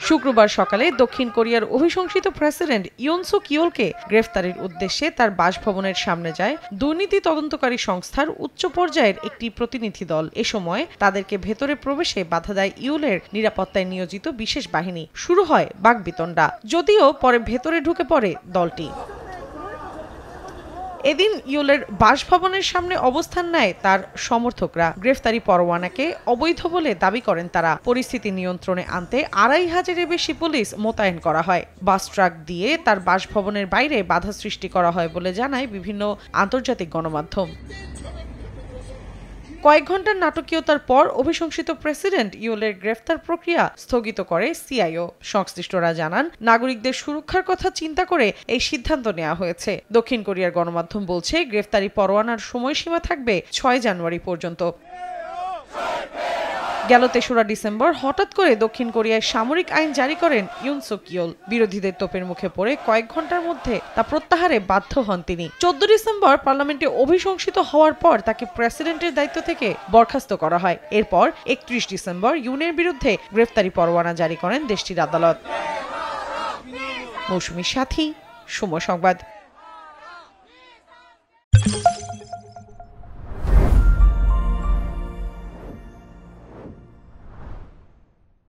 শুক্রবার সকালে দক্ষিণ কোরিয়ার অভিশংসিত প্রেসিডেন্ট ইয়ন সুক ইয়োলকে গ্রেফতারের উদ্দেশ্যে তার বাসভবনের সামনে যায় দুর্নীতি তদন্তকারী সংস্থার উচ্চ পর্যায়ের একটি প্রতিনিধি দল। এ সময় তাদেরকে ভেতরে প্রবেশে বাধা দেয় ইয়োলের নিরাপত্তায় নিয়োজিত বিশেষ বাহিনী। শুরু হয় বাকবিতণ্ডা, যদিও পরে ভেতরে ঢুকে পড়ে দলটি। এদিন ইয়োলের বাসভবনের সামনে অবস্থান নেয় তার সমর্থকরা। গ্রেফতারি পরোয়ানাকে অবৈধ বলে দাবি করেন তারা। পরিস্থিতি নিয়ন্ত্রণে আনতে ২৫০০-এর বেশি পুলিশ মোতায়েন করা হয়। বাস ট্রাক দিয়ে তার বাসভবনের বাইরে বাধা সৃষ্টি করা হয় বলে জানায় বিভিন্ন আন্তর্জাতিক গণমাধ্যম। কয়েক ঘন্টার নাটকীয়তার পর অভিশংসিত প্রেসিডেন্ট ইয়োলের গ্রেফতার প্রক্রিয়া স্থগিত করে সিআইও। সংশ্লিষ্টরা জানান, নাগরিকদের সুরক্ষার কথা চিন্তা করে এই সিদ্ধান্ত নেওয়া হয়েছে। দক্ষিণ কোরিয়ার গণমাধ্যম বলছে, গ্রেফতারি পরোয়ানার সময়সীমা থাকবে ৬ জানুয়ারি পর্যন্ত। গেল ৩রা ডিসেম্বর হঠাৎ করে দক্ষিণ কোরিয়ায় সামরিক আইন জারি করেন ইয়ন সুক ইয়োল। বিরোধীদের তোপের মুখে পড়ে কয়েক ঘন্টার মধ্যে তা প্রত্যাহারে বাধ্য হন তিনি। ১৪ ডিসেম্বর পার্লামেন্টে অভিশংসিত হওয়ার পর তাকে প্রেসিডেন্টের দায়িত্ব থেকে বরখাস্ত করা হয়। এরপর ৩১ ডিসেম্বর ইয়নের বিরুদ্ধে গ্রেফতারি পরোয়ানা জারি করেন দেশটির আদালত। মৌসুমীর সাথী, সময় সংবাদ।